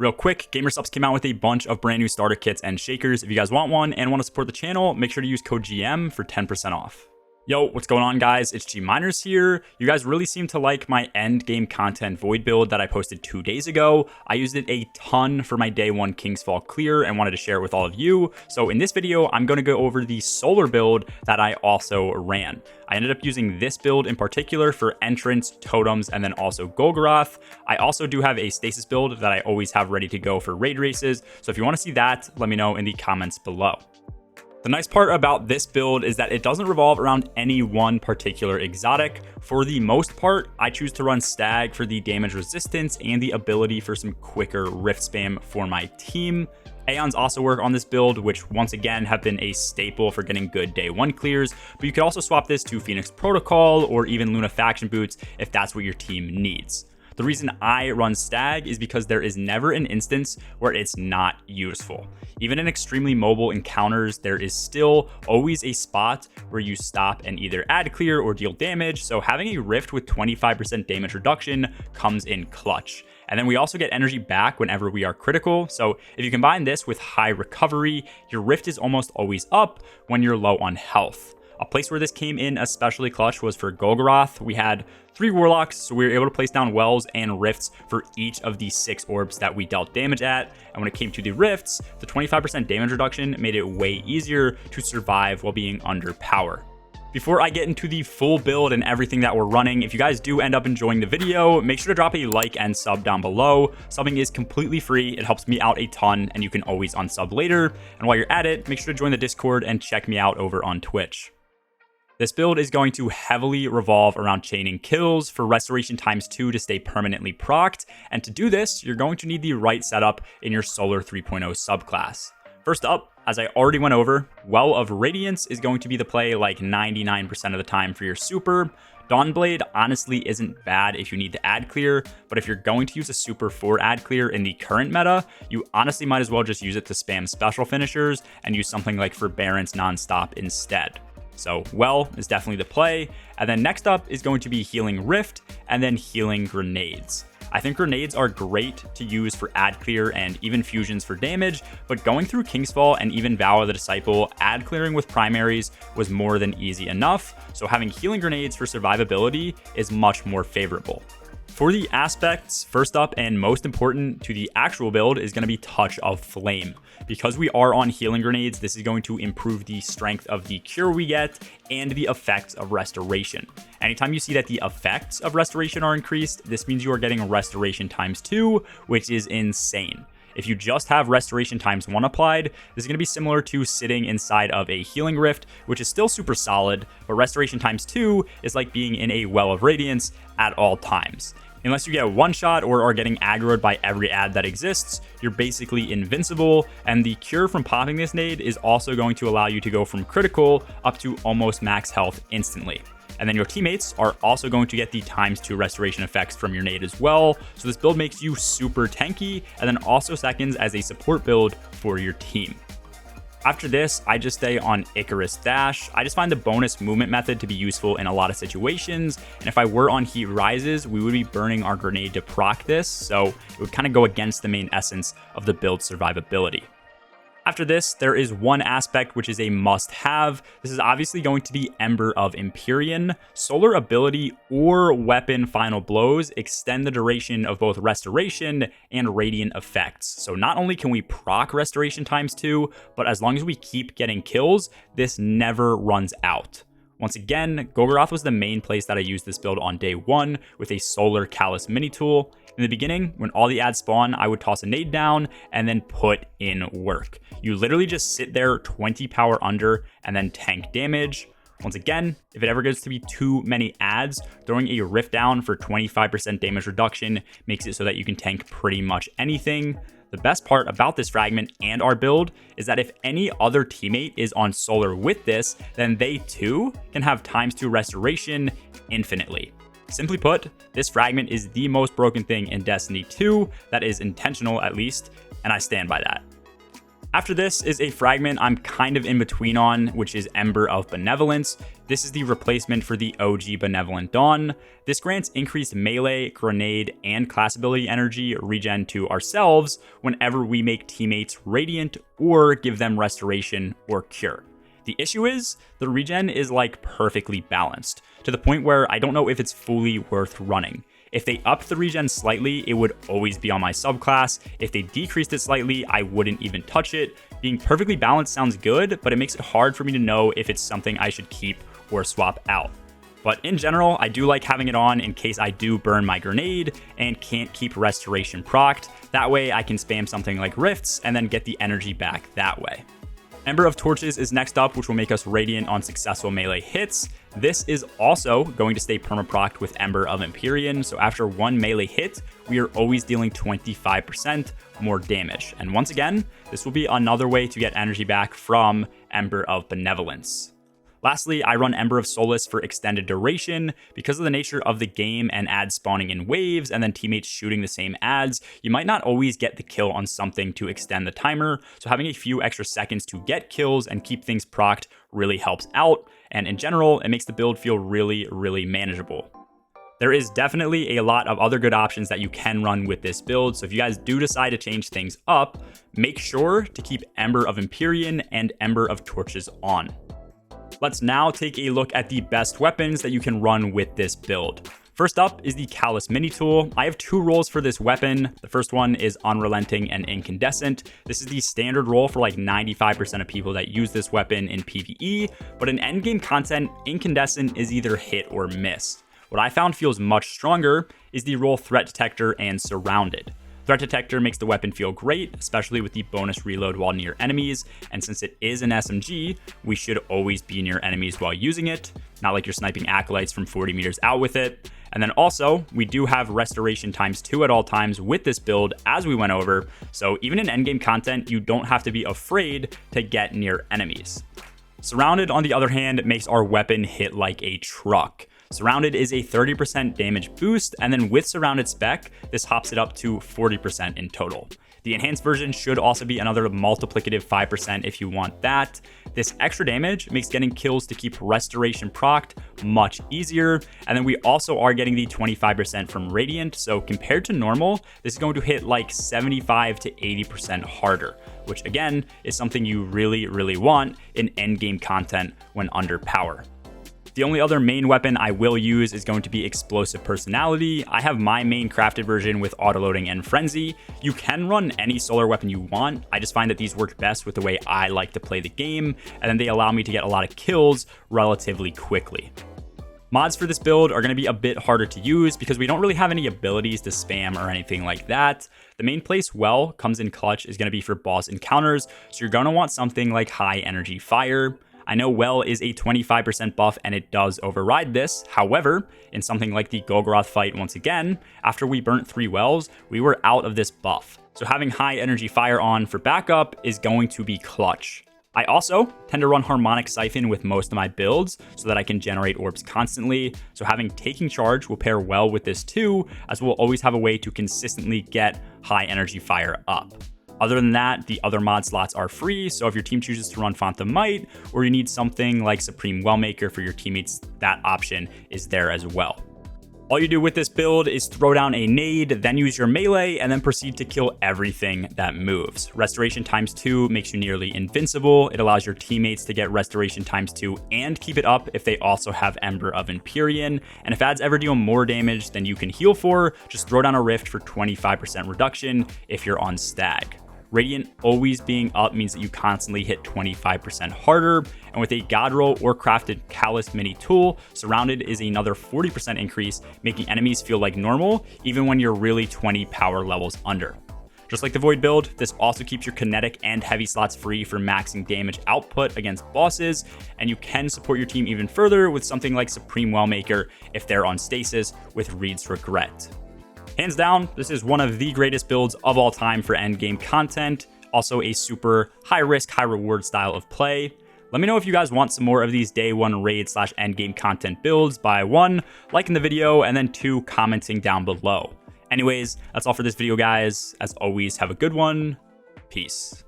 Real quick, GamerSupps came out with a bunch of brand new starter kits and shakers. If you guys want one and want to support the channel, make sure to use code GM for 10% off. Yo, what's going on, guys? It's G Miners here. You guys really seem to like my end game content void build that I posted 2 days ago. I used it a ton for my day 1 King's Fall clear and wanted to share it with all of you. So in this video, I'm going to go over the solar build that I also ran. I ended up using this build in particular for entrance, totems, and then also Golgoroth. I also do have a stasis build that I always have ready to go for raid races. So if you want to see that, let me know in the comments below. The nice part about this build is that it doesn't revolve around any one particular exotic. For the most part, I choose to run stag for the damage resistance and the ability for some quicker rift spam for my team. Aeons also work on this build, which once again have been a staple for getting good day 1 clears, but you could also swap this to Phoenix Protocol or even Luna Faction Boots if that's what your team needs. The reason I run stag is because there is never an instance where it's not useful. Even in extremely mobile encounters, there is still always a spot where you stop and either add clear or deal damage, so having a rift with 25% damage reduction comes in clutch. And then we also get energy back whenever we are critical, so if you combine this with high recovery, your rift is almost always up when you're low on health. A place where this came in especially clutch was for Golgoroth. We had 3 warlocks, so we were able to place down wells and rifts for each of the 6 orbs that we dealt damage at. And when it came to the rifts, the 25% damage reduction made it way easier to survive while being under power. Before I get into the full build and everything that we're running, if you guys do end up enjoying the video, make sure to drop a like and sub down below. Subbing is completely free. It helps me out a ton, and you can always unsub later. And while you're at it, make sure to join the Discord and check me out over on Twitch. This build is going to heavily revolve around chaining kills for restoration ×2 to stay permanently procced, and to do this, you're going to need the right setup in your Solar 3.0 subclass. First up, as I already went over, Well of Radiance is going to be the play like 99% of the time for your super. Dawnblade honestly isn't bad if you need to add clear, but if you're going to use a super for add clear in the current meta, you honestly might as well just use it to spam special finishers and use something like Forbearance nonstop instead. So Well is definitely the play. And then next up is going to be Healing Rift and then Healing Grenades. I think grenades are great to use for add clear and even fusions for damage, but going through King's Fall and even Vow of the Disciple, add clearing with primaries was more than easy enough, so having healing grenades for survivability is much more favorable. For the aspects, first up and most important to the actual build is going to be Touch of Flame. Because we are on healing grenades, this is going to improve the strength of the cure we get and the effects of restoration. Anytime you see that the effects of restoration are increased, this means you are getting restoration ×2, which is insane. If you just have restoration ×1 applied, this is going to be similar to sitting inside of a healing rift, which is still super solid, but restoration ×2 is like being in a Well of Radiance at all times. Unless you get one shot or are getting aggroed by every ad that exists, you're basically invincible, and the cure from popping this nade is also going to allow you to go from critical up to almost max health instantly. And then your teammates are also going to get the ×2 restoration effects from your nade as well, so this build makes you super tanky, and then also seconds as a support build for your team. After this, I just stay on Icarus Dash. I just find the bonus movement method to be useful in a lot of situations, and if I were on Heat Rises, we would be burning our grenade to proc this, so it would kind of go against the main essence of the build's survivability. After this, there is one aspect which is a must-have. This is obviously going to be Ember of Empyrean. Solar ability or weapon final blows extend the duration of both restoration and radiant effects. So not only can we proc restoration ×2, but as long as we keep getting kills, this never runs out. Once again, Golgoroth was the main place that I used this build on day 1 with a Solar Callus mini tool. In the beginning, when all the ads spawn, I would toss a nade down and then put in work. You literally just sit there 20 power under and then tank damage. Once again, if it ever gets to be too many ads, throwing a rift down for 25% damage reduction makes it so that you can tank pretty much anything. The best part about this fragment and our build is that if any other teammate is on Solar with this, then they too can have ×2 restoration infinitely. Simply put, this fragment is the most broken thing in Destiny 2, that is intentional at least, and I stand by that. After this is a fragment I'm kind of in between on, which is Ember of Benevolence. This is the replacement for the OG Benevolent Dawn. This grants increased melee, grenade, and class ability energy regen to ourselves whenever we make teammates radiant or give them restoration or cure. The issue is, the regen is like perfectly balanced, to the point where I don't know if it's fully worth running. If they upped the regen slightly, it would always be on my subclass. If they decreased it slightly, I wouldn't even touch it. Being perfectly balanced sounds good, but it makes it hard for me to know if it's something I should keep or swap out. But in general, I do like having it on in case I do burn my grenade and can't keep restoration procced. That way I can spam something like Rifts and then get the energy back that way. Ember of Torches is next up, which will make us radiant on successful melee hits. This is also going to stay permaprocced with Ember of Empyrean, so after one melee hit, we are always dealing 25% more damage. And once again, this will be another way to get energy back from Ember of Benevolence. Lastly, I run Ember of Solace for extended duration. Because of the nature of the game and ads spawning in waves and then teammates shooting the same ads, you might not always get the kill on something to extend the timer, so having a few extra seconds to get kills and keep things procced really helps out, and in general, it makes the build feel really manageable. There is definitely a lot of other good options that you can run with this build, so if you guys do decide to change things up, make sure to keep Ember of Empyrean and Ember of Torches on. Let's now take a look at the best weapons that you can run with this build. First up is the Callous Mini Tool. I have two roles for this weapon. The first one is Unrelenting and Incandescent. This is the standard role for like 95% of people that use this weapon in PvE, but in endgame content, Incandescent is either hit or miss. What I found feels much stronger is the role Threat Detector and Surrounded. Threat Detector makes the weapon feel great, especially with the bonus reload while near enemies, and since it is an SMG, we should always be near enemies while using it, not like you're sniping acolytes from 40 meters out with it. And then also, we do have Restoration ×2 at all times with this build, as we went over, so even in endgame content, you don't have to be afraid to get near enemies. Surrounded, on the other hand, makes our weapon hit like a truck. Surrounded is a 30% damage boost, and then with Surrounded spec, this hops it up to 40% in total. The enhanced version should also be another multiplicative 5% if you want that. This extra damage makes getting kills to keep Restoration procced much easier, and then we also are getting the 25% from Radiant, so compared to normal, this is going to hit like 75 to 80% harder, which again is something you really want in endgame content when under power. The only other main weapon I will use is going to be Explosive Personality. I have my main crafted version with autoloading and frenzy. You can run any solar weapon you want. I just find that these work best with the way I like to play the game, and then they allow me to get a lot of kills relatively quickly. Mods for this build are going to be a bit harder to use because we don't really have any abilities to spam or anything like that. The main place Well comes in clutch is going to be for boss encounters, so you're going to want something like High Energy Fire. I know Well is a 25% buff and it does override this. However, in something like the Golgoroth fight once again, after we burnt 3 wells, we were out of this buff. So having High Energy Fire on for backup is going to be clutch. I also tend to run Harmonic Siphon with most of my builds so that I can generate orbs constantly. So having Taking Charge will pair well with this too, as we'll always have a way to consistently get High Energy Fire up. Other than that, the other mod slots are free, so if your team chooses to run Font of Might, or you need something like Supreme Wellmaker for your teammates, that option is there as well. All you do with this build is throw down a nade, then use your melee, and then proceed to kill everything that moves. Restoration ×2 makes you nearly invincible. It allows your teammates to get Restoration ×2 and keep it up if they also have Ember of Empyrean. And if ads ever deal more damage than you can heal for, just throw down a Rift for 25% reduction if you're on stag. Radiant always being up means that you constantly hit 25% harder, and with a God Roll or crafted Callous Mini Tool, Surrounded is another 40% increase, making enemies feel like normal, even when you're really 20 power levels under. Just like the Void build, this also keeps your kinetic and heavy slots free for maxing damage output against bosses, and you can support your team even further with something like Supreme Wellmaker if they're on stasis with Reed's Regret. Hands down, this is one of the greatest builds of all time for endgame content. Also a super high risk, high reward style of play. Let me know if you guys want some more of these day 1 raid / endgame content builds by 1, liking the video, and then 2, commenting down below. Anyways, that's all for this video, guys. As always, have a good one. Peace.